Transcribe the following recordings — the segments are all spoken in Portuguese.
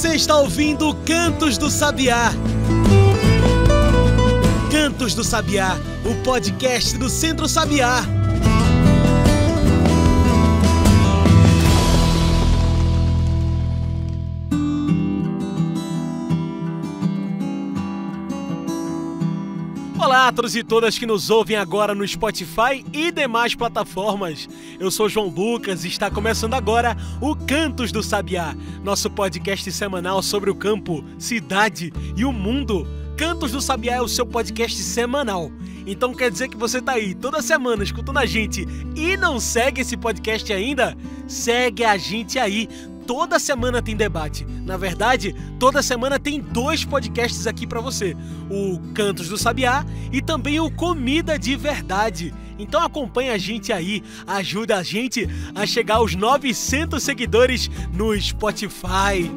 Você está ouvindo Cantos do Sabiá. Cantos do Sabiá, o podcast do Centro Sabiá. Olá a todos e todas que nos ouvem agora no Spotify e demais plataformas. Eu sou João Lucas e está começando agora o Cantos do Sabiá, nosso podcast semanal sobre o campo, cidade e o mundo. Cantos do Sabiá é o seu podcast semanal. Então quer dizer que você está aí toda semana escutando a gente e não segue esse podcast ainda? Segue a gente aí. Toda semana tem debate. Na verdade, toda semana tem 2 podcasts aqui pra você. O Cantos do Sabiá e também o Comida de Verdade. Então acompanha a gente aí, ajuda a gente a chegar aos 900 seguidores no Spotify.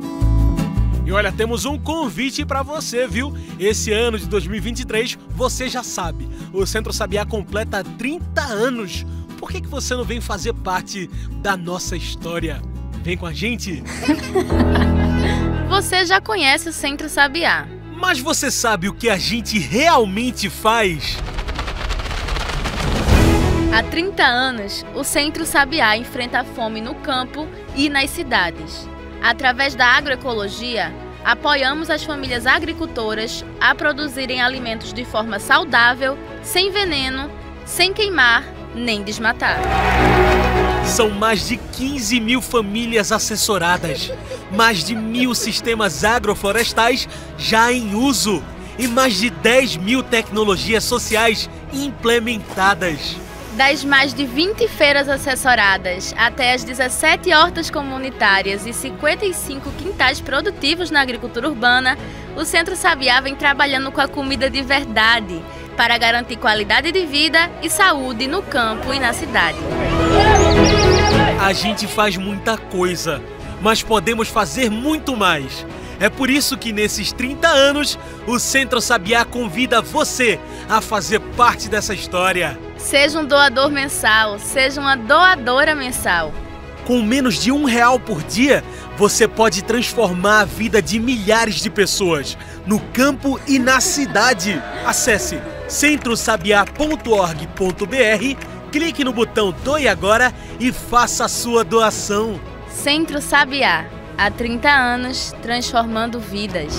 E olha, temos um convite pra você, viu? Esse ano de 2023, você já sabe, o Centro Sabiá completa 30 anos. Por que você não vem fazer parte da nossa história? Vem com a gente! Você já conhece o Centro Sabiá. Mas você sabe o que a gente realmente faz? Há 30 anos, o Centro Sabiá enfrenta a fome no campo e nas cidades. Através da agroecologia, apoiamos as famílias agricultoras a produzirem alimentos de forma saudável, sem veneno, sem queimar nem desmatar. São mais de 15 mil famílias assessoradas, mais de 1.000 sistemas agroflorestais já em uso e mais de 10 mil tecnologias sociais implementadas. Das mais de 20 feiras assessoradas até as 17 hortas comunitárias e 55 quintais produtivos na agricultura urbana, o Centro Sabiá vem trabalhando com a comida de verdade para garantir qualidade de vida e saúde no campo e na cidade. A gente faz muita coisa, mas podemos fazer muito mais. É por isso que nesses 30 anos, o Centro Sabiá convida você a fazer parte dessa história. Seja um doador mensal, seja uma doadora mensal. Com menos de R$1 por dia, você pode transformar a vida de milhares de pessoas, no campo e na cidade. Acesse centrosabiá.org.br, clique no botão Doe Agora e faça a sua doação. Centro Sabiá, há 30 anos, transformando vidas.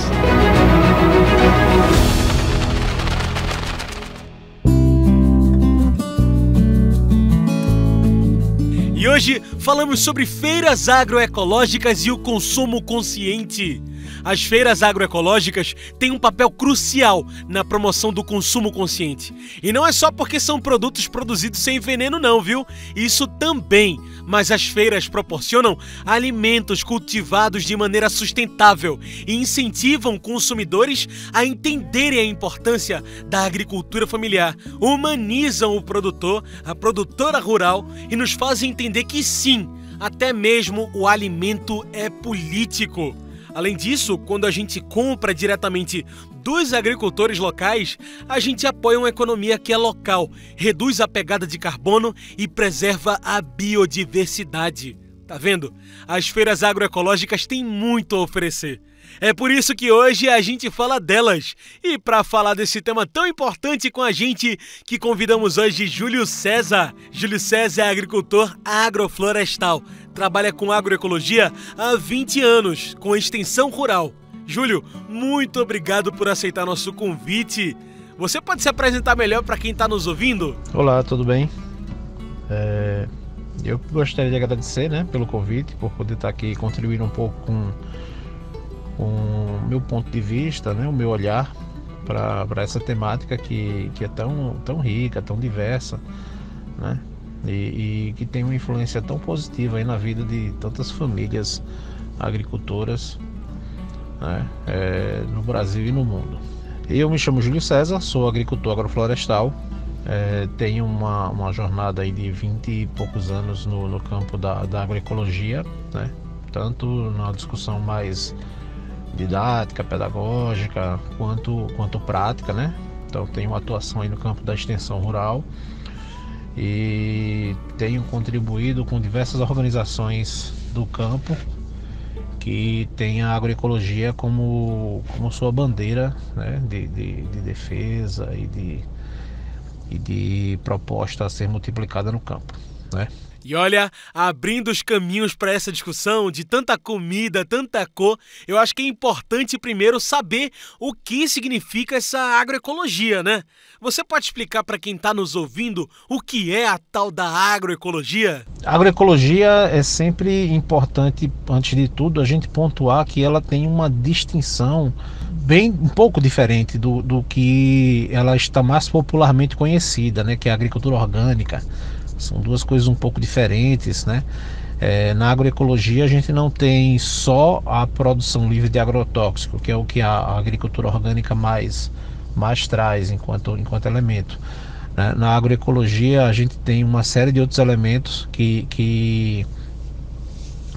E hoje falamos sobre feiras agroecológicas e o consumo consciente. As feiras agroecológicas têm um papel crucial na promoção do consumo consciente. E não é só porque são produtos produzidos sem veneno não, viu? Isso também, mas as feiras proporcionam alimentos cultivados de maneira sustentável e incentivam consumidores a entenderem a importância da agricultura familiar, humanizam o produtor, a produtora rural e nos fazem entender que sim, até mesmo o alimento é político. Além disso, quando a gente compra diretamente dos agricultores locais, a gente apoia uma economia que é local, reduz a pegada de carbono e preserva a biodiversidade. Tá vendo? As feiras agroecológicas têm muito a oferecer. É por isso que hoje a gente fala delas. E para falar desse tema tão importante com a gente, que convidamos hoje Júlio César. Júlio César é agricultor agroflorestal. Trabalha com agroecologia há 20 anos, com extensão rural. Júlio, muito obrigado por aceitar nosso convite. Você pode se apresentar melhor para quem está nos ouvindo? Olá, tudo bem? Eu gostaria de agradecer, pelo convite, por poder estar aqui contribuindo um pouco com o meu ponto de vista, o meu olhar para essa temática que é tão rica, tão diversa, e que tem uma influência tão positiva aí na vida de tantas famílias agricultoras, no Brasil e no mundo. Eu me chamo Júlio César, sou agricultor agroflorestal, tenho uma jornada aí de 20 e poucos anos no campo da agroecologia, tanto na discussão mais didática, pedagógica, quanto prática, Então tenho atuação aí no campo da extensão rural e tenho contribuído com diversas organizações do campo que tem a agroecologia como sua bandeira, né, de defesa e de proposta a ser multiplicada no campo, né? E olha, abrindo os caminhos para essa discussão de tanta comida, tanta cor, eu acho que é importante primeiro saber o que significa essa agroecologia, né? Você pode explicar para quem está nos ouvindo o que é a tal da agroecologia? A agroecologia é sempre importante, antes de tudo, a gente pontuar que ela tem uma distinção bem um pouco diferente do que ela está mais popularmente conhecida, né? Que é a agricultura orgânica. São duas coisas um pouco diferentes, né? Na agroecologia a gente não tem só a produção livre de agrotóxico, que é o que a agricultura orgânica mais traz enquanto elemento, né? Na agroecologia a gente tem uma série de outros elementos que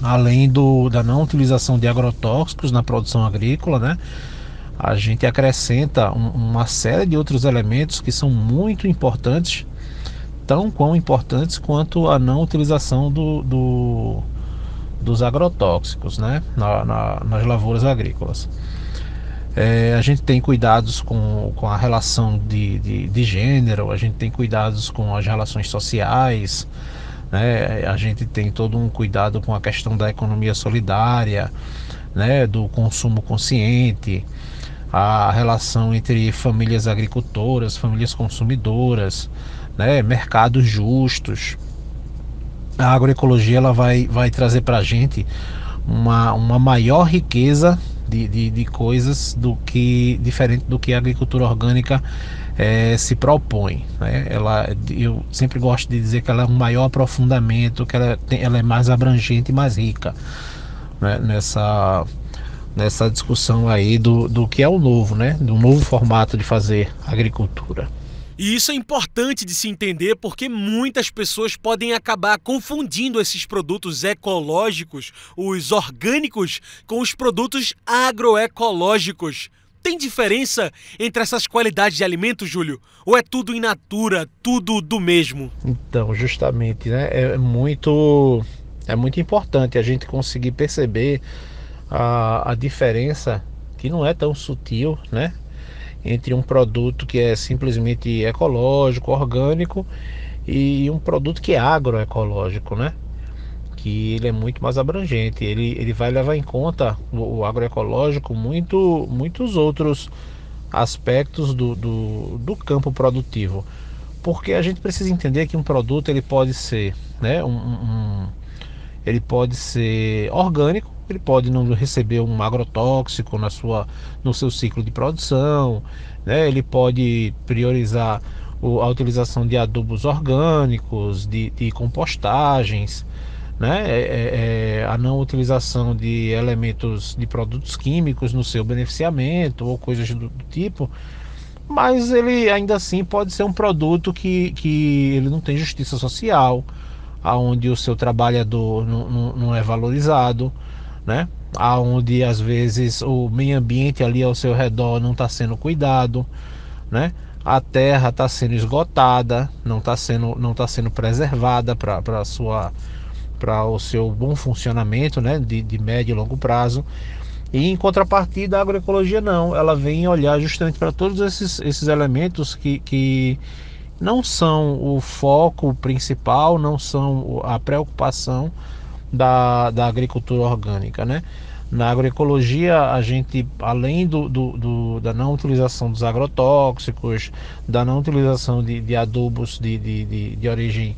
além da não utilização de agrotóxicos na produção agrícola, né? A gente acrescenta uma série de outros elementos que são muito importantes, tão quão importantes quanto a não utilização dos agrotóxicos, né, nas lavouras agrícolas. A gente tem cuidados com a relação de gênero, a gente tem cuidados com as relações sociais, né, a gente tem todo um cuidado com a questão da economia solidária, né, do consumo consciente, a relação entre famílias agricultoras, famílias consumidoras, né, mercados justos. A agroecologia ela vai trazer para a gente uma maior riqueza de coisas diferente do que a agricultura orgânica se propõe, né? Eu sempre gosto de dizer que ela é um maior aprofundamento, que ela é mais abrangente e mais rica, né, nessa discussão aí do que é o novo, né, do novo formato de fazer agricultura. E isso é importante de se entender porque muitas pessoas podem acabar confundindo esses produtos ecológicos, os orgânicos, com os produtos agroecológicos. Tem diferença entre essas qualidades de alimentos, Júlio? Ou é tudo in natura, tudo do mesmo? Então, justamente, né, é muito importante a gente conseguir perceber a diferença, que não é tão sutil, né, entre um produto que é simplesmente ecológico, orgânico, e um produto que é agroecológico, né? Que ele é muito mais abrangente, ele vai levar em conta o agroecológico muitos outros aspectos do campo produtivo, porque a gente precisa entender que um produto ele pode ser, né, ele pode ser orgânico, ele pode não receber um agrotóxico no seu ciclo de produção, né? Ele pode priorizar a utilização de adubos orgânicos, de compostagens, né? A não utilização de elementos de produtos químicos no seu beneficiamento ou coisas do tipo, mas ele ainda assim pode ser um produto que ele não tem justiça social, aonde o seu trabalhador não é valorizado, né? Aonde às vezes o meio ambiente ali ao seu redor não está sendo cuidado, né? A terra está sendo esgotada, não está sendo preservada para o seu bom funcionamento, né? De médio e longo prazo. E em contrapartida, a agroecologia não, ela vem olhar justamente para todos esses elementos que não são o foco principal, não são a preocupação da agricultura orgânica, né? Na agroecologia, a gente, além da não utilização dos agrotóxicos, da não utilização de adubos de origem,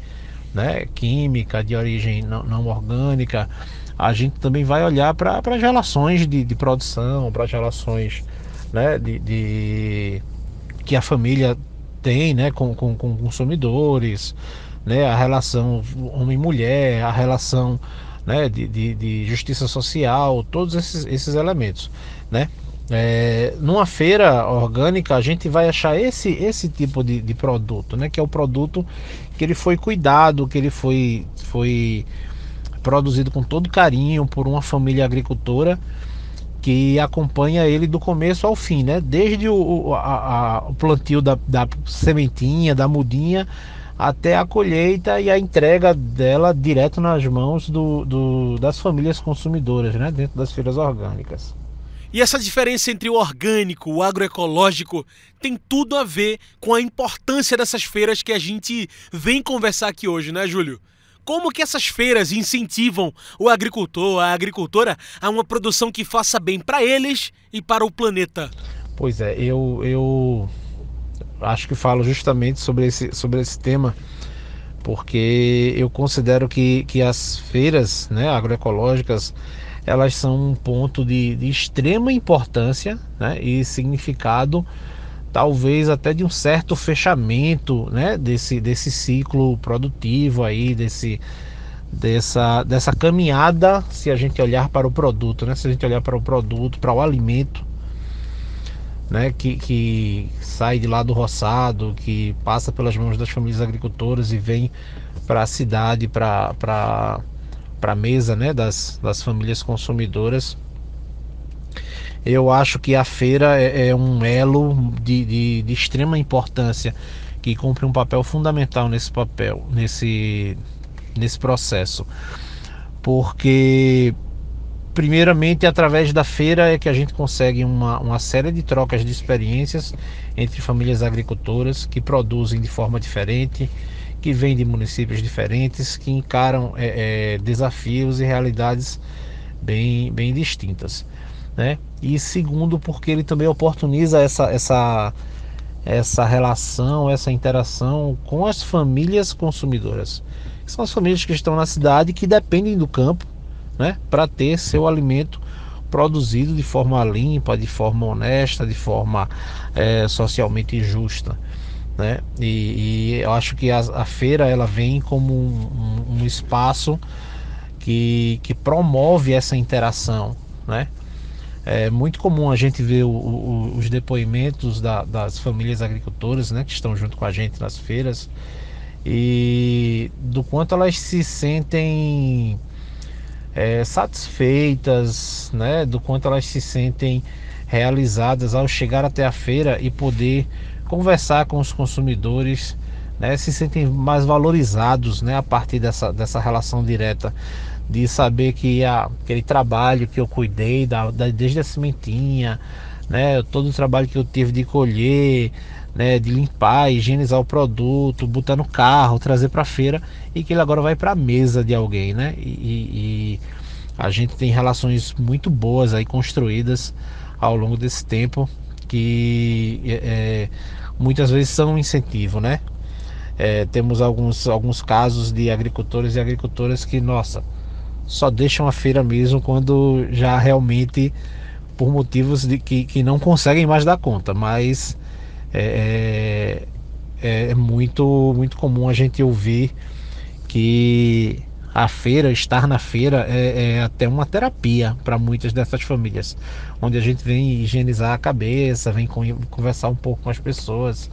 né, química, de origem não orgânica, a gente também vai olhar para as relações de produção, para as relações, né, que a família tem, né, com consumidores, né, a relação homem-mulher, a relação, né, de justiça social, todos esses elementos, né? Numa feira orgânica a gente vai achar esse tipo de produto, né, que é o produto que ele foi cuidado, que ele foi produzido com todo carinho por uma família agricultora que acompanha ele do começo ao fim, né? Desde o plantio da sementinha, da mudinha, até a colheita e a entrega dela direto nas mãos das famílias consumidoras, né, dentro das feiras orgânicas. E essa diferença entre o orgânico, o agroecológico, tem tudo a ver com a importância dessas feiras que a gente vem conversar aqui hoje, né, Júlio? Como que essas feiras incentivam o agricultor, a agricultora, a uma produção que faça bem para eles e para o planeta? Pois é, eu acho que falo justamente sobre esse tema, porque eu considero que as feiras, né, agroecológicas, elas são um ponto de extrema importância, né, e significado, talvez até de um certo fechamento, né, desse ciclo produtivo aí, dessa caminhada, se a gente olhar para o produto, né, se a gente olhar para o produto, para o alimento, né, que sai de lá do roçado, que passa pelas mãos das famílias agricultoras e vem para a cidade, para a mesa, né, das famílias consumidoras. Eu acho que a feira é um elo de extrema importância, que cumpre um papel fundamental nesse processo, porque primeiramente através da feira é que a gente consegue uma série de trocas de experiências entre famílias agricultoras que produzem de forma diferente, que vêm de municípios diferentes, que encaram desafios e realidades bem distintas, né? E segundo, porque ele também oportuniza essa relação, essa interação com as famílias consumidoras, que são as famílias que estão na cidade e que dependem do campo, né, para ter seu alimento produzido de forma limpa, de forma honesta, de forma socialmente justa, né? E eu acho que a feira ela vem como um espaço que promove essa interação, né? É muito comum a gente ver os depoimentos das famílias agricultoras, né, que estão junto com a gente nas feiras, e do quanto elas se sentem satisfeitas, né, do quanto elas se sentem realizadas ao chegar até a feira e poder conversar com os consumidores, né, se sentem mais valorizados, né, a partir dessa relação direta, de saber que aquele trabalho que eu cuidei desde a sementinha, né, todo o trabalho que eu tive de colher, né, de limpar, higienizar o produto, botar no carro, trazer para a feira, e que ele agora vai para a mesa de alguém, né? E a gente tem relações muito boas aí construídas ao longo desse tempo, que muitas vezes são um incentivo, né? Temos alguns casos de agricultores e agricultoras que, nossa, só deixam a feira mesmo quando já realmente, por motivos que não conseguem mais dar conta, mas é muito comum a gente ouvir que a feira, estar na feira é até uma terapia para muitas dessas famílias, onde a gente vem higienizar a cabeça, vem conversar um pouco com as pessoas,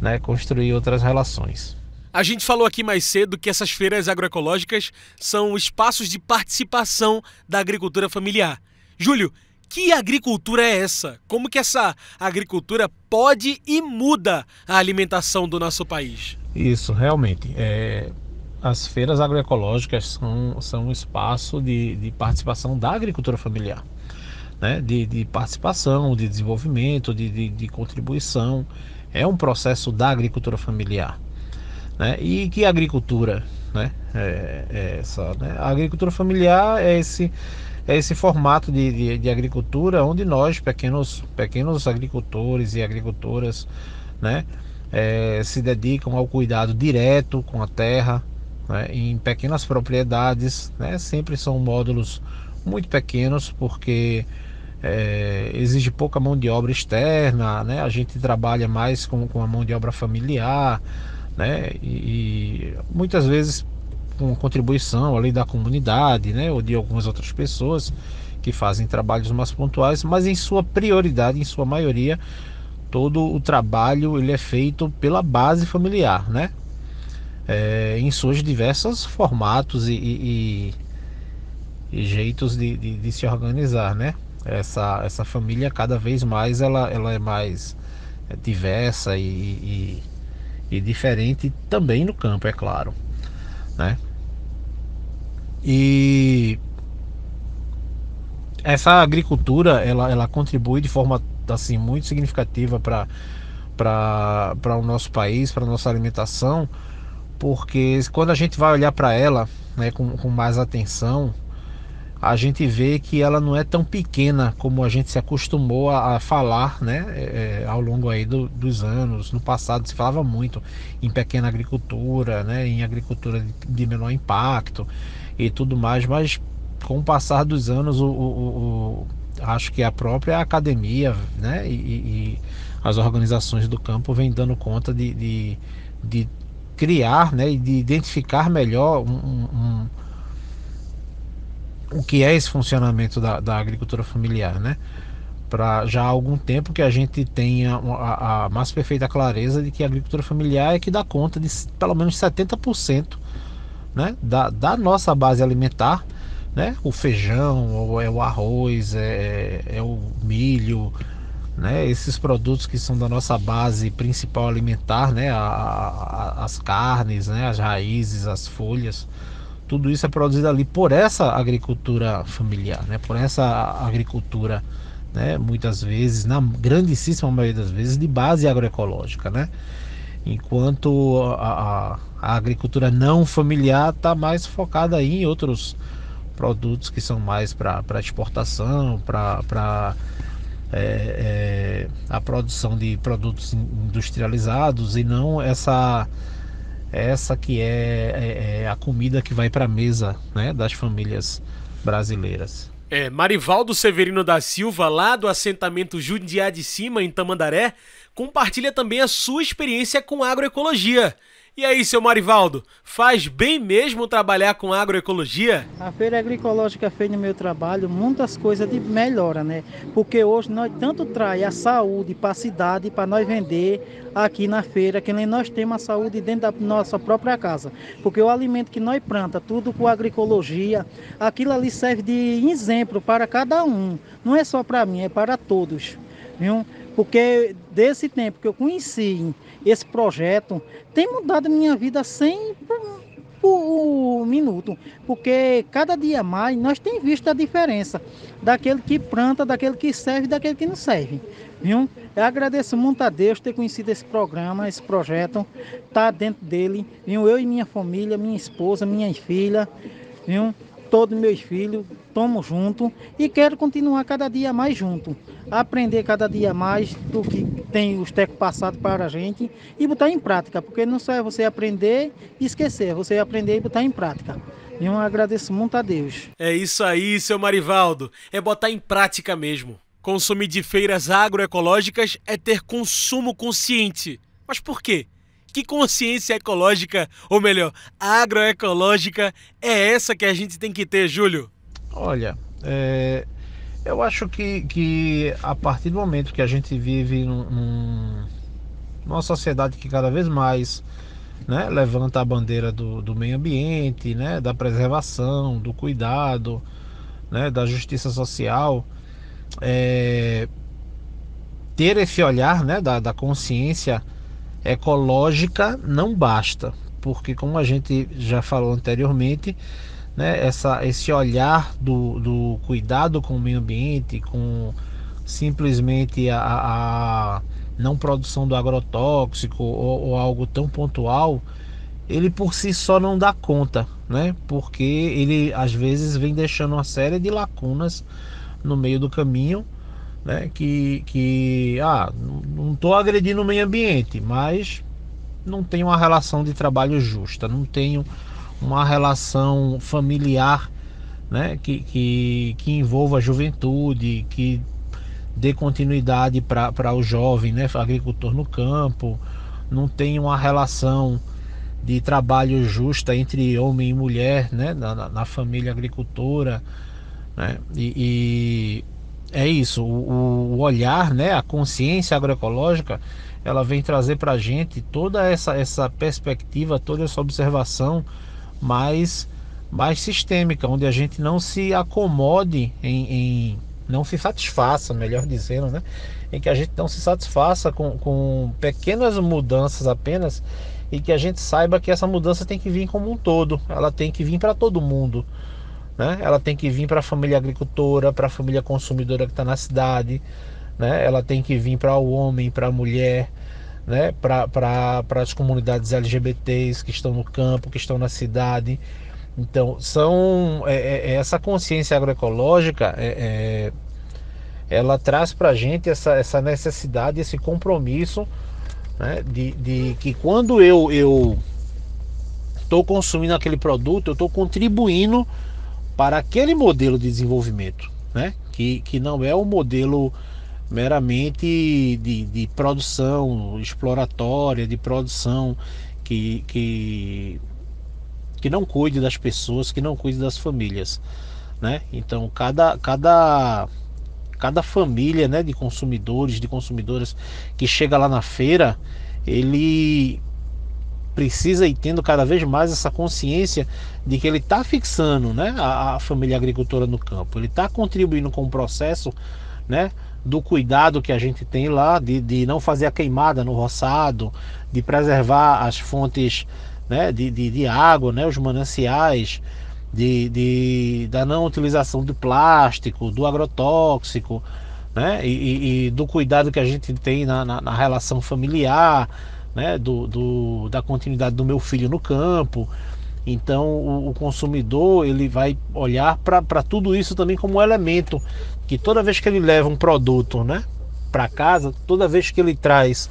né, construir outras relações. A gente falou aqui mais cedo que essas feiras agroecológicas são espaços de participação da agricultura familiar. Júlio, que agricultura é essa? Como que essa agricultura pode e muda a alimentação do nosso país? Isso, realmente. As feiras agroecológicas são um espaço de participação da agricultura familiar, né? De participação, de desenvolvimento, de contribuição. É um processo da agricultura familiar, né? E que agricultura, né? Essa, né? A agricultura familiar é esse formato de agricultura onde nós, pequenos agricultores e agricultoras, né, se dedicam ao cuidado direto com a terra, né, em pequenas propriedades, né? Sempre são módulos muito pequenos, porque exige pouca mão de obra externa, né? A gente trabalha mais com a mão de obra familiar, né? E muitas vezes com contribuição ali da comunidade, né, ou de algumas outras pessoas que fazem trabalhos mais pontuais, mas em sua prioridade, em sua maioria, todo o trabalho ele é feito pela base familiar, né? Em seus diversos formatos e jeitos de se organizar, né? Essa família cada vez mais ela é mais diversa e e diferente também no campo, é claro, né? E essa agricultura, ela contribui de forma assim muito significativa para o nosso país, para a nossa alimentação, porque quando a gente vai olhar para ela, né, com mais atenção, a gente vê que ela não é tão pequena como a gente se acostumou a falar, né, ao longo aí dos anos. No passado se falava muito em pequena agricultura, né, em agricultura de menor impacto e tudo mais, mas com o passar dos anos, acho que a própria academia, né, e as organizações do campo vêm dando conta de criar, né, e de identificar melhor o que é esse funcionamento da agricultura familiar, né? Para já há algum tempo que a gente tenha a mais perfeita clareza de que a agricultura familiar é que dá conta de pelo menos 70%, né, da nossa base alimentar, né? O feijão, ou é o arroz, é o milho, né? Esses produtos que são da nossa base principal alimentar, né? As carnes, né? As raízes, as folhas, tudo isso é produzido ali por essa agricultura familiar, né? Por essa agricultura, né? Muitas vezes, na grandíssima maioria das vezes, de base agroecológica, né? Enquanto a agricultura não familiar está mais focada aí em outros produtos que são mais para exportação, para a produção de produtos industrializados, e não essa que é a comida que vai para a mesa, né, das famílias brasileiras. Marivaldo Severino da Silva, lá do assentamento Jundiá de Cima, em Tamandaré, compartilha também a sua experiência com agroecologia. E aí, seu Marivaldo, faz bem mesmo trabalhar com agroecologia? A feira agroecológica fez no meu trabalho muitas coisas de melhora, né? Porque hoje nós tanto traz a saúde para a cidade, para nós vender aqui na feira, que nem nós temos a saúde dentro da nossa própria casa. Porque o alimento que nós planta, tudo com agroecologia, aquilo ali serve de exemplo para cada um. Não é só para mim, é para todos, viu? Porque desse tempo que eu conheci esse projeto, tem mudado a minha vida 100 por minuto. Porque cada dia mais nós temos visto a diferença daquele que planta, daquele que serve e daquele que não serve. Viu? Eu agradeço muito a Deus ter conhecido esse programa, esse projeto, tá dentro dele. Viu? Eu e minha família, minha esposa, minha filha, viu? Todos meus filhos, estamos juntos e quero continuar cada dia mais junto. Aprender cada dia mais do que tem os técnicos passados para a gente e botar em prática, porque não só é você aprender e esquecer, é você aprender e botar em prática. E eu agradeço muito a Deus. É isso aí, seu Marivaldo, é botar em prática mesmo. Consumir de feiras agroecológicas é ter consumo consciente. Mas por quê? Que consciência ecológica, ou melhor, agroecológica, é essa que a gente tem que ter, Júlio? Olha, eu acho que a partir do momento que a gente vive numa sociedade que cada vez mais, né, levanta a bandeira do meio ambiente, né, da preservação, do cuidado, né, da justiça social, ter esse olhar, né, da consciência ecológica não basta, porque como a gente já falou anteriormente, né, esse olhar do cuidado com o meio ambiente, com simplesmente a não produção do agrotóxico ou algo tão pontual, ele por si só não dá conta, né, porque ele às vezes vem deixando uma série de lacunas no meio do caminho, né, não estou agredindo o meio ambiente, mas não tenho uma relação de trabalho justa, não tenho uma relação familiar, né, que envolva a juventude, que dê continuidade para o jovem, né, agricultor no campo, não tem uma relação de trabalho justa entre homem e mulher, né, na família agricultora, né, e é isso, o olhar, né, a consciência agroecológica, ela vem trazer para a gente toda essa perspectiva, toda essa observação mais sistêmica, onde a gente não se acomode em não se satisfaça, melhor dizendo, né? Em que a gente não se satisfaça com pequenas mudanças apenas, e que a gente saiba que essa mudança tem que vir como um todo, ela tem que vir para todo mundo, né? Ela tem que vir para a família agricultora, para a família consumidora que está na cidade, né? Ela tem que vir para o homem, para a mulher, né? Para as comunidades LGBTs que estão no campo, que estão na cidade. Então, essa consciência agroecológica, ela traz para a gente essa necessidade, esse compromisso, né, de que quando eu estou consumindo aquele produto, eu estou contribuindo para aquele modelo de desenvolvimento, né, que não é um modelo meramente de produção exploratória, de produção que não cuide das pessoas, que não cuide das famílias, né? Então cada família, né, de consumidores, de consumidoras que chega lá na feira, ele precisa ir tendo cada vez mais essa consciência de que ele está fixando, né, a família agricultora no campo, ele está contribuindo com o processo, né, do cuidado que a gente tem lá, de não fazer a queimada no roçado, de preservar as fontes, né, de água, né, os mananciais, da não utilização do plástico, do agrotóxico, né, e do cuidado que a gente tem na relação familiar, né, da continuidade do meu filho no campo. Então o consumidor, ele vai olhar para tudo isso também como um elemento que toda vez que ele leva um produto, né, para casa, toda vez que ele traz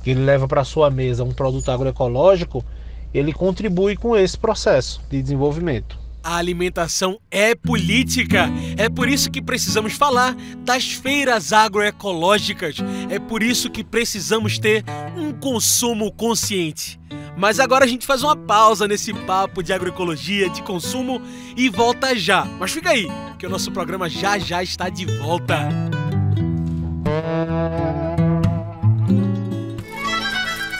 que ele leva para sua mesa um produto agroecológico, ele contribui com esse processo de desenvolvimento. A alimentação é política, é por isso que precisamos falar das feiras agroecológicas, é por isso que precisamos ter um consumo consciente. Mas agora a gente faz uma pausa nesse papo de agroecologia, de consumo, e volta já. Mas fica aí, que o nosso programa já está de volta.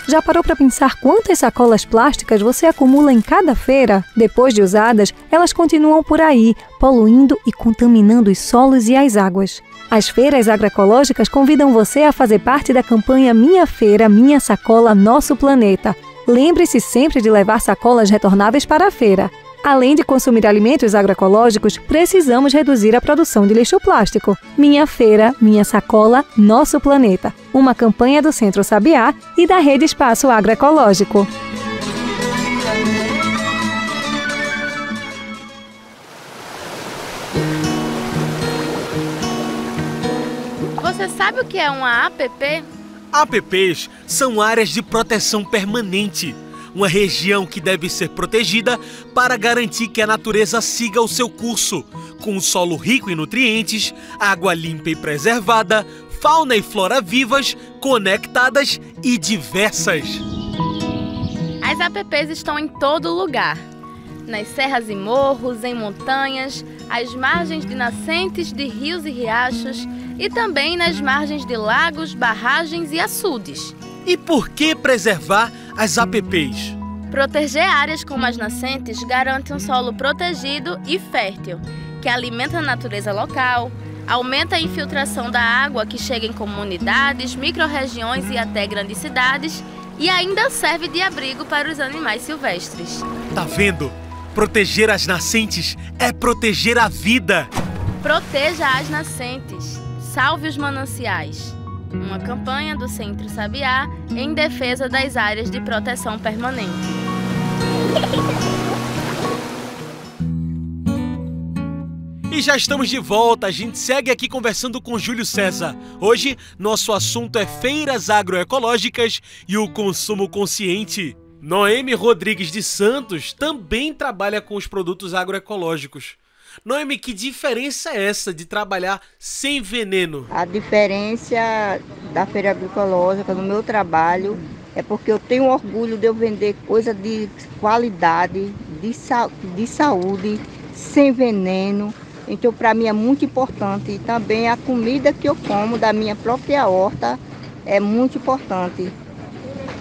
Já parou para pensar quantas sacolas plásticas você acumula em cada feira? Depois de usadas, elas continuam por aí, poluindo e contaminando os solos e as águas. As feiras agroecológicas convidam você a fazer parte da campanha Minha Feira, Minha Sacola, Nosso Planeta. Lembre-se sempre de levar sacolas retornáveis para a feira. Além de consumir alimentos agroecológicos, precisamos reduzir a produção de lixo plástico. Minha Feira, Minha Sacola, Nosso Planeta. Uma campanha do Centro Sabiá e da Rede Espaço Agroecológico. Você sabe o que é uma APP? APPs são áreas de proteção permanente. Uma região que deve ser protegida para garantir que a natureza siga o seu curso, com um solo rico em nutrientes, água limpa e preservada, fauna e flora vivas, conectadas e diversas. As APPs estão em todo lugar. Nas serras e morros, em montanhas, às margens de nascentes de rios e riachos e também nas margens de lagos, barragens e açudes. E por que preservar as APPs? Proteger áreas como as nascentes garante um solo protegido e fértil, que alimenta a natureza local, aumenta a infiltração da água que chega em comunidades, micro-regiões e até grandes cidades e ainda serve de abrigo para os animais silvestres. Tá vendo? Proteger as nascentes é proteger a vida. Proteja as nascentes. Salve os mananciais. Uma campanha do Centro Sabiá em defesa das áreas de proteção permanente. E já estamos de volta, a gente segue aqui conversando com Júlio César. Hoje, nosso assunto é feiras agroecológicas e o consumo consciente. Noemi Rodrigues de Santos também trabalha com os produtos agroecológicos. Noemi, que diferença é essa de trabalhar sem veneno? A diferença da feira agroecológica no meu trabalho é porque eu tenho orgulho de eu vender coisa de qualidade, de saúde, sem veneno. Então, para mim é muito importante. E também a comida que eu como da minha própria horta é muito importante.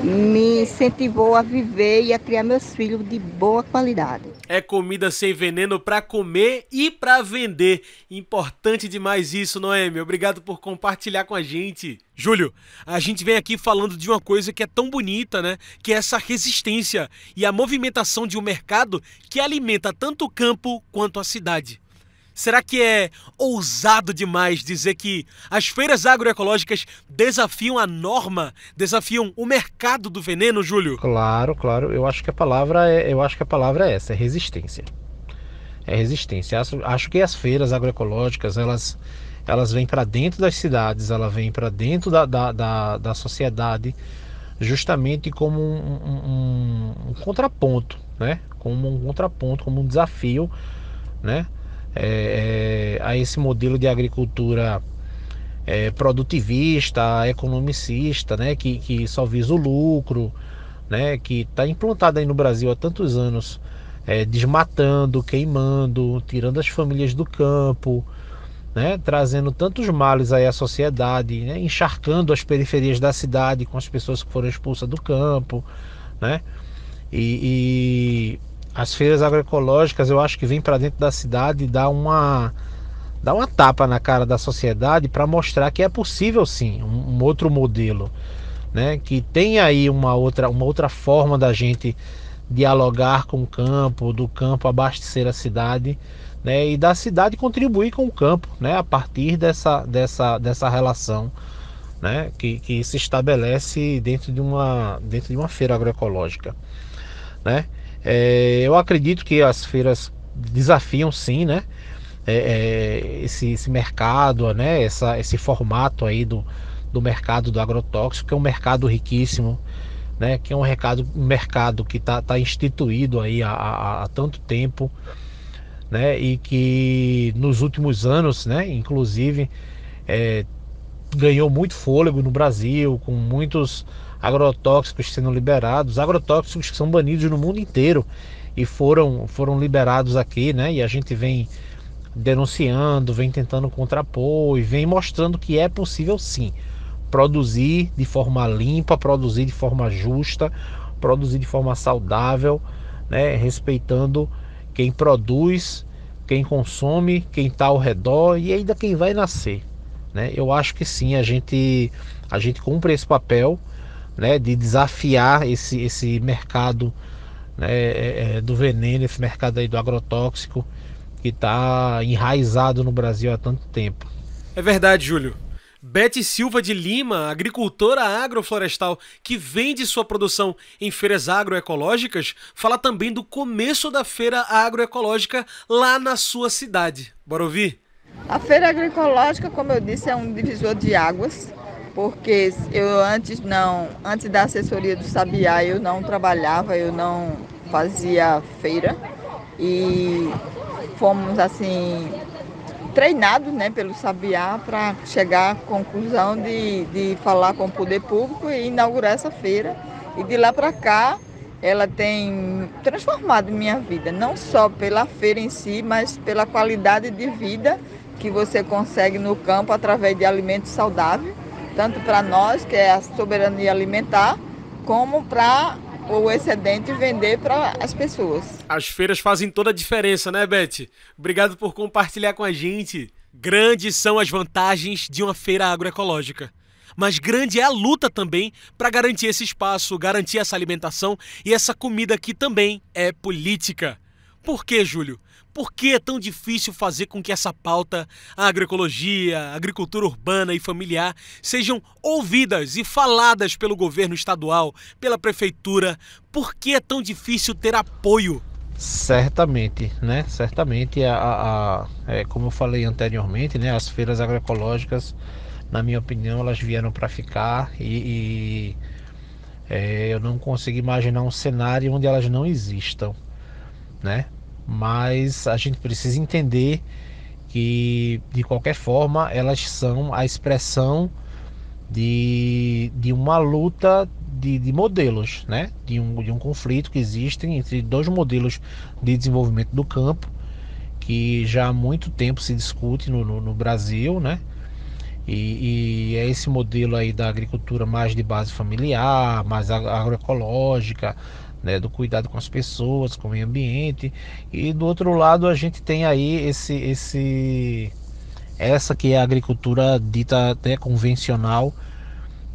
me incentivou a viver e a criar meus filhos de boa qualidade. É comida sem veneno para comer e para vender. Importante demais isso, Noemi. Obrigado por compartilhar com a gente. Júlio, a gente vem aqui falando de uma coisa que é tão bonita, né? Que é essa resistência e a movimentação de um mercado que alimenta tanto o campo quanto a cidade. Será que é ousado demais dizer que as feiras agroecológicas desafiam a norma, desafiam o mercado do veneno, Júlio? Claro, claro. Eu acho que a palavra é essa, é resistência. É resistência. Acho que as feiras agroecológicas, elas vêm para dentro das cidades, elas vêm para dentro da sociedade, justamente como um contraponto, né? Como um contraponto, como um desafio, né? A esse modelo de agricultura produtivista, economicista, né, que só visa o lucro, né, que está implantado aí no Brasil há tantos anos, desmatando, queimando, tirando as famílias do campo, né, trazendo tantos males aí à sociedade, né, encharcando as periferias da cidade com as pessoas que foram expulsas do campo, né, e as feiras agroecológicas, eu acho que vem para dentro da cidade e dá uma tapa na cara da sociedade para mostrar que é possível sim um outro modelo, né? Que tem aí uma outra forma da gente dialogar com o campo, do campo abastecer a cidade, né? E da cidade contribuir com o campo, né? A partir dessa relação, né? Que se estabelece dentro de uma feira agroecológica, né? Eu acredito que as feiras desafiam sim, né? Esse mercado, né? Esse formato aí do mercado do agrotóxico, que é um mercado riquíssimo, né? Que é um mercado que tá instituído aí há tanto tempo, né? E que nos últimos anos, né? Inclusive ganhou muito fôlego no Brasil, com muitos agrotóxicos sendo liberados, agrotóxicos que são banidos no mundo inteiro e foram liberados aqui, né? E a gente vem denunciando, vem tentando contrapor e vem mostrando que é possível sim produzir de forma limpa, produzir de forma justa, produzir de forma saudável, né? Respeitando quem produz, quem consome, quem está ao redor e ainda quem vai nascer, né? Eu acho que sim, a gente cumpre esse papel, né, de desafiar esse mercado, né, do veneno, esse mercado aí do agrotóxico que está enraizado no Brasil há tanto tempo. É verdade, Júlio. Beth Silva de Lima, agricultora agroflorestal que vende sua produção em feiras agroecológicas, fala também do começo da feira agroecológica lá na sua cidade. Bora ouvir? A feira agroecológica, como eu disse, é um divisor de águas, porque eu antes da assessoria do Sabiá, eu não trabalhava, eu não fazia feira e fomos assim treinados, né, pelo Sabiá para chegar à conclusão de falar com o poder público e inaugurar essa feira. E de lá para cá ela tem transformado minha vida, não só pela feira em si, mas pela qualidade de vida que você consegue no campo através de alimentos saudáveis, tanto para nós, que é a soberania alimentar, como para o excedente vender para as pessoas. As feiras fazem toda a diferença, né, Beth? Obrigado por compartilhar com a gente. Grandes são as vantagens de uma feira agroecológica. Mas grande é a luta também para garantir esse espaço, garantir essa alimentação e essa comida que também é política. Por que, Júlio? Por que é tão difícil fazer com que essa pauta, a agroecologia, a agricultura urbana e familiar, sejam ouvidas e faladas pelo governo estadual, pela prefeitura? Por que é tão difícil ter apoio? Certamente, né? Certamente, como eu falei anteriormente, né? As feiras agroecológicas, na minha opinião, elas vieram para ficar e eu não consigo imaginar um cenário onde elas não existam, né? Mas a gente precisa entender que, de qualquer forma, elas são a expressão de uma luta de modelos, né? De um conflito que existe entre dois modelos de desenvolvimento do campo, que já há muito tempo se discute no Brasil, né? E é esse modelo aí da agricultura mais de base familiar, mais agroecológica, né, do cuidado com as pessoas, com o meio ambiente. E do outro lado a gente tem aí essa que é a agricultura dita até convencional,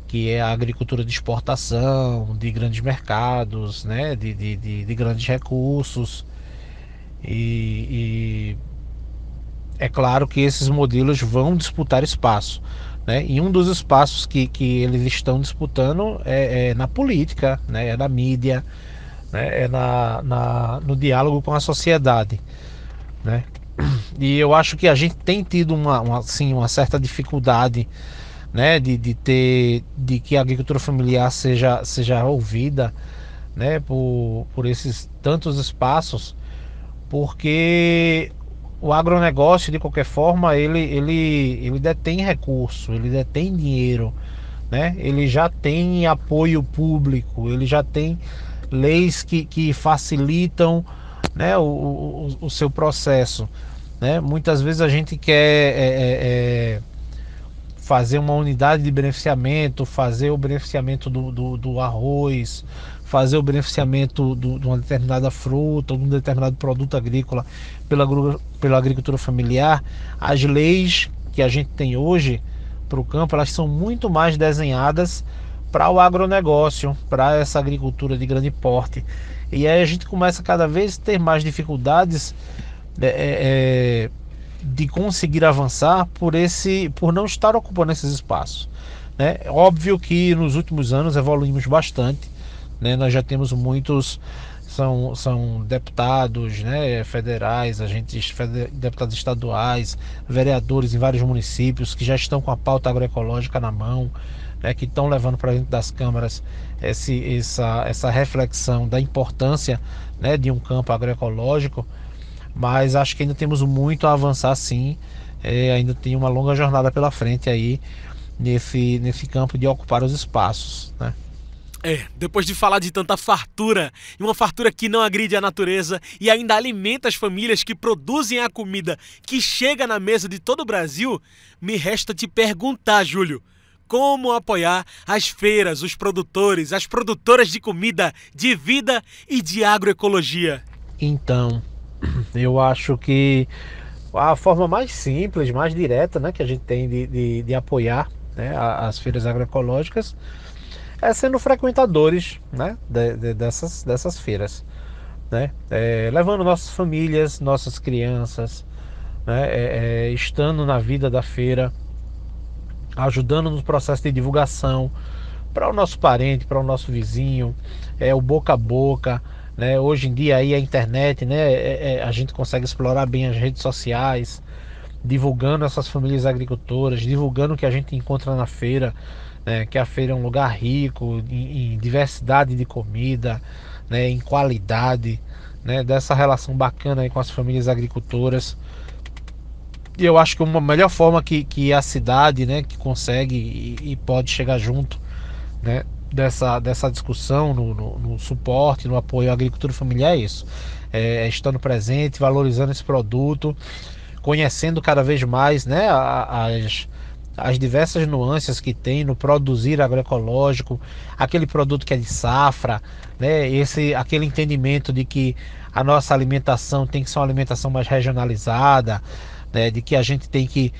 que é a agricultura de exportação, de grandes mercados, né, de grandes recursos. E é claro que esses modelos vão disputar espaço, né? E um dos espaços que eles estão disputando é na política, né? É na mídia, né? É no diálogo com a sociedade, né? E eu acho que a gente tem tido uma certa dificuldade, né? De que a agricultura familiar seja ouvida, né? Por esses tantos espaços, porque o agronegócio, de qualquer forma, ele detém recurso, ele detém dinheiro, né? Ele já tem apoio público, ele já tem leis que facilitam, né, o seu processo, né? Muitas vezes a gente quer fazer uma unidade de beneficiamento, fazer o beneficiamento do arroz, fazer o beneficiamento de uma determinada fruta ou de um determinado produto agrícola pela agricultura familiar. As leis que a gente tem hoje para o campo, elas são muito mais desenhadas para o agronegócio, para essa agricultura de grande porte. E aí a gente começa cada vez a ter mais dificuldades de conseguir avançar por não estar ocupando esses espaços, né? Óbvio que nos últimos anos evoluímos bastante, né? Nós já temos muitos são deputados, né, federais, deputados estaduais, vereadores em vários municípios que já estão com a pauta agroecológica na mão, né, que estão levando para dentro das câmaras essa reflexão da importância, né, de um campo agroecológico. Mas acho que ainda temos muito a avançar, sim. Ainda tem uma longa jornada pela frente aí nesse campo de ocupar os espaços, né? Depois de falar de tanta fartura, e uma fartura que não agride a natureza e ainda alimenta as famílias que produzem a comida que chega na mesa de todo o Brasil, me resta te perguntar, Júlio, como apoiar as feiras, os produtores, as produtoras de comida, de vida e de agroecologia? Então, eu acho que a forma mais simples, mais direta, né, que a gente tem de apoiar, né, as feiras agroecológicas é sendo frequentadores, né, dessas feiras, né, levando nossas famílias, nossas crianças, né, estando na vida da feira, ajudando no processo de divulgação para o nosso parente, para o nosso vizinho, o boca a boca, né? Hoje em dia aí a internet, né, a gente consegue explorar bem as redes sociais, divulgando essas famílias agricultoras, divulgando o que a gente encontra na feira, né, que a feira é um lugar rico em diversidade de comida, né, em qualidade, né, dessa relação bacana aí com as famílias agricultoras. E eu acho que uma melhor forma que a cidade, né, que consegue e pode chegar junto, né, dessa discussão no suporte, no apoio à agricultura familiar é isso, estando presente, valorizando esse produto, conhecendo cada vez mais, né, as diversas nuances que tem no produzir agroecológico, aquele produto que é de safra, né, aquele entendimento de que a nossa alimentação tem que ser uma alimentação mais regionalizada, né, de que a gente tem que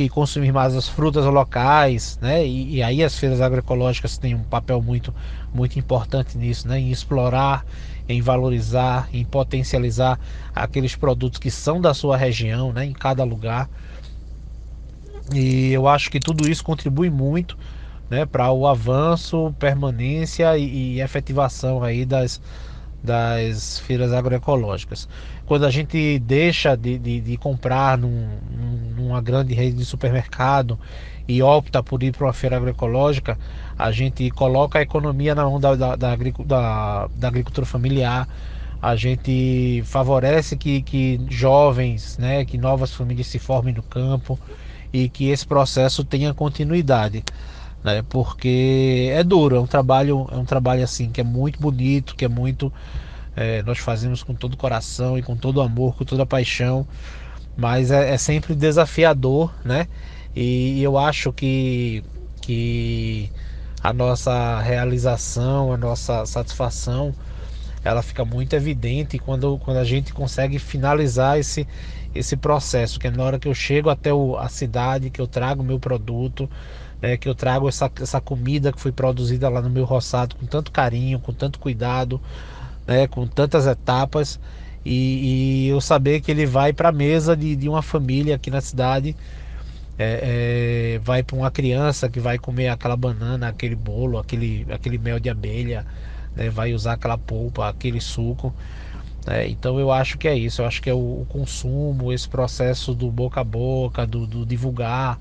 consumir mais as frutas locais, né? E aí as feiras agroecológicas têm um papel muito, muito importante nisso, né? Em explorar, em valorizar, em potencializar aqueles produtos que são da sua região, né? Em cada lugar. E eu acho que tudo isso contribui muito, né, para o avanço, permanência e efetivação aí das feiras agroecológicas. Quando a gente deixa de comprar numa grande rede de supermercado e opta por ir para uma feira agroecológica, a gente coloca a economia na mão da agricultura familiar, a gente favorece que jovens, né, que novas famílias se formem no campo e que esse processo tenha continuidade, né, porque é duro, é um trabalho assim que é muito bonito, que é muito nós fazemos com todo o coração e com todo o amor, com toda a paixão, mas é sempre desafiador, né? E eu acho que a nossa realização, a nossa satisfação, ela fica muito evidente quando a gente consegue finalizar esse processo, que é na hora que eu chego até a cidade, que eu trago o meu produto, que eu trago essa comida que foi produzida lá no meu roçado com tanto carinho, com tanto cuidado, com tantas etapas, e eu saber que ele vai para a mesa de uma família aqui na cidade, vai para uma criança que vai comer aquela banana, aquele bolo, aquele mel de abelha, vai usar aquela polpa, aquele suco. Então eu acho que é isso, eu acho que é o consumo, esse processo do boca a boca, do divulgar,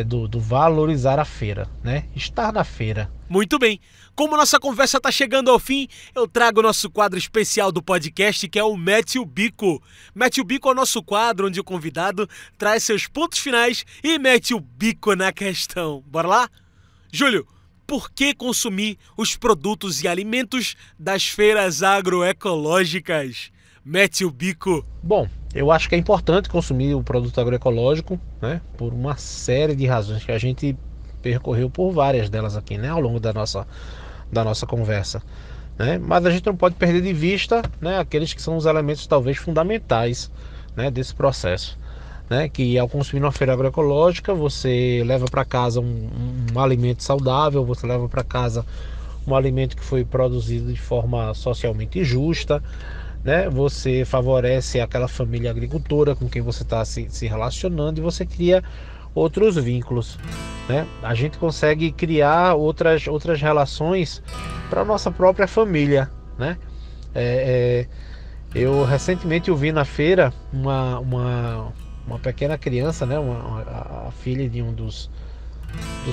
do valorizar a feira, estar na feira. Muito bem, como nossa conversa está chegando ao fim, eu trago o nosso quadro especial do podcast, que é o Mete o Bico. Mete o Bico é o nosso quadro onde o convidado traz seus pontos finais e mete o bico na questão. Bora lá? Júlio, por que consumir os produtos e alimentos das feiras agroecológicas? Mete o bico. Bom, eu acho que é importante consumir o produto agroecológico, por uma série de razões que a gente percorreu por várias delas aqui, ao longo da nossa conversa, mas a gente não pode perder de vista, aqueles que são os elementos talvez fundamentais, desse processo, que ao consumir uma feira agroecológica você leva para casa um alimento saudável, você leva para casa um alimento que foi produzido de forma socialmente justa, você favorece aquela família agricultora com quem você está se relacionando, e você cria outros vínculos, A gente consegue criar outras relações para a nossa própria família, Eu recentemente vi na feira uma pequena criança, a filha de um dos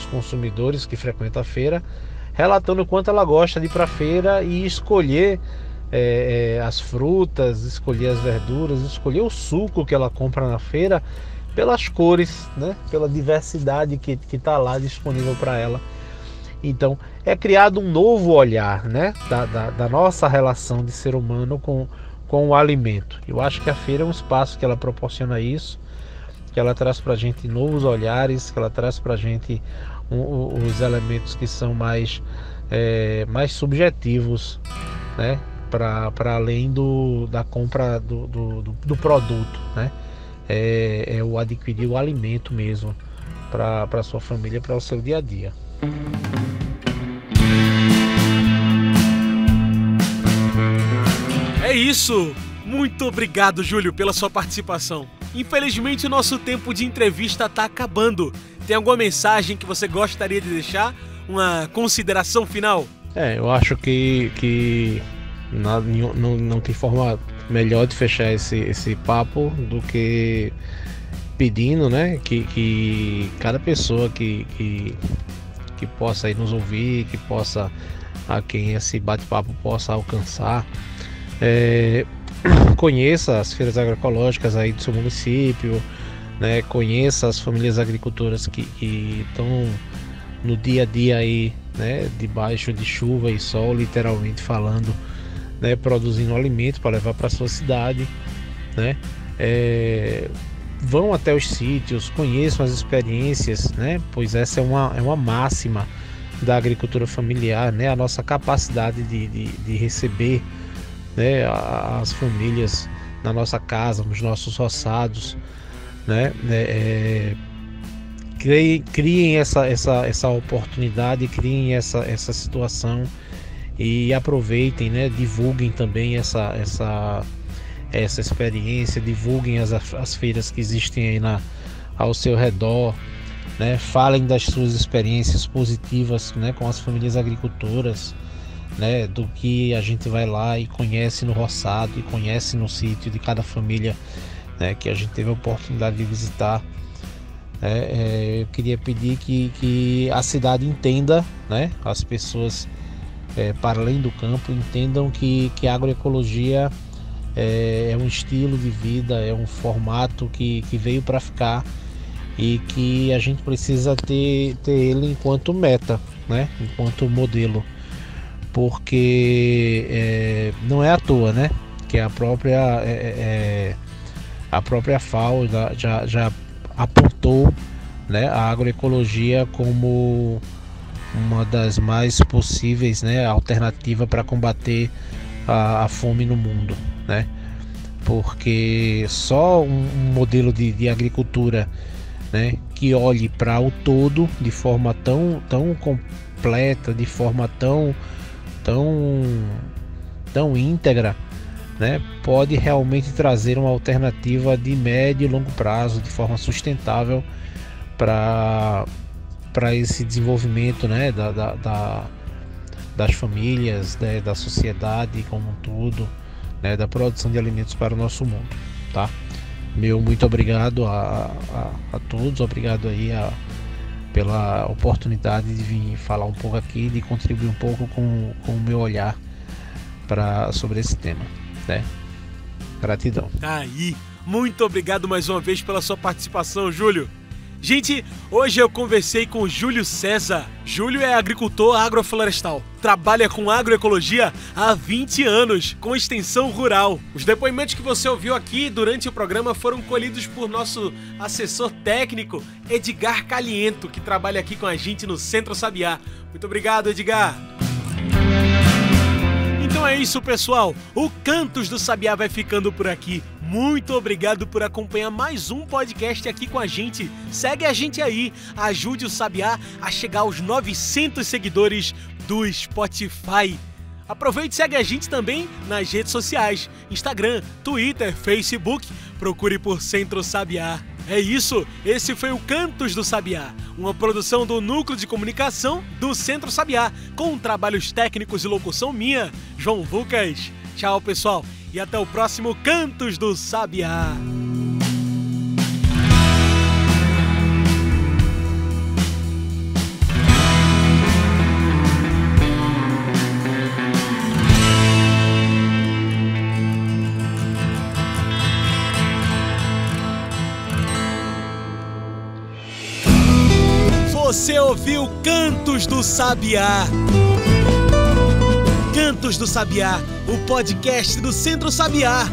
consumidores que frequenta a feira, relatando o quanto ela gosta de ir para a feira e escolher as frutas, escolher as verduras, escolher o suco que ela compra na feira pelas cores, pela diversidade que está lá disponível para ela. Então é criado um novo olhar, da nossa relação de ser humano com o alimento. Eu acho que a feira é um espaço que ela proporciona isso, que ela traz para a gente novos olhares, que ela traz para a gente os elementos que são mais subjetivos, para além da compra do produto, é o adquirir o alimento mesmo para a sua família, para o seu dia a dia. É isso! Muito obrigado, Júlio, pela sua participação. Infelizmente o nosso tempo de entrevista está acabando. Tem alguma mensagem que você gostaria de deixar? Uma consideração final? Eu acho que não tem forma melhor de fechar esse papo do que pedindo, que cada pessoa que possa aí nos ouvir, que possa, a quem esse bate-papo possa alcançar, conheça as feiras agroecológicas aí do seu município, conheça as famílias agricultoras que estão no dia a dia aí, debaixo de chuva e sol, literalmente falando, produzindo alimento para levar para sua cidade, vão até os sítios, conheçam as experiências, pois essa é uma máxima da agricultura familiar, a nossa capacidade de receber, as famílias na nossa casa, nos nossos roçados, criem essa oportunidade, criem essa situação e aproveitem, divulguem também essa experiência, divulguem as feiras que existem aí ao seu redor, falem das suas experiências positivas, com as famílias agricultoras, do que a gente vai lá e conhece no roçado e conhece no sítio de cada família, que a gente teve a oportunidade de visitar. Eu queria pedir que a cidade entenda, as pessoas para além do campo entendam que a agroecologia é um estilo de vida, é um formato que veio para ficar e que a gente precisa ter ele enquanto meta, enquanto modelo, porque não é à toa, que a própria FAO já apontou né, a agroecologia como uma das mais possíveis, né, alternativa para combater a fome no mundo, né? Porque só um modelo de agricultura, né, que olhe para o todo de forma tão completa, de forma tão íntegra, né, pode realmente trazer uma alternativa de médio e longo prazo, de forma sustentável para esse desenvolvimento, né, das famílias, né, da sociedade como um todo, né, da produção de alimentos para o nosso mundo, tá? Meu muito obrigado a todos, obrigado aí pela oportunidade de vir falar um pouco aqui, de contribuir um pouco com o meu olhar sobre esse tema, né? Gratidão. Tá aí, muito obrigado mais uma vez pela sua participação, Júlio. Gente, hoje eu conversei com o Júlio César. Júlio é agricultor agroflorestal. Trabalha com agroecologia há 20 anos, com extensão rural. Os depoimentos que você ouviu aqui durante o programa foram colhidos por nosso assessor técnico, Edgar Caliento, que trabalha aqui com a gente no Centro Sabiá. Muito obrigado, Edgar. Então é isso, pessoal. O Cantos do Sabiá vai ficando por aqui. Muito obrigado por acompanhar mais um podcast aqui com a gente. Segue a gente aí, ajude o Sabiá a chegar aos 900 seguidores do Spotify. Aproveite e segue a gente também nas redes sociais, Instagram, Twitter, Facebook. Procure por Centro Sabiá. É isso, esse foi o Cantos do Sabiá, uma produção do Núcleo de Comunicação do Centro Sabiá, com trabalhos técnicos e locução minha, João Lucas. Tchau, pessoal, e até o próximo Cantos do Sabiá. Você ouviu Cantos do Sabiá. Cantos do Sabiá, o podcast do Centro Sabiá.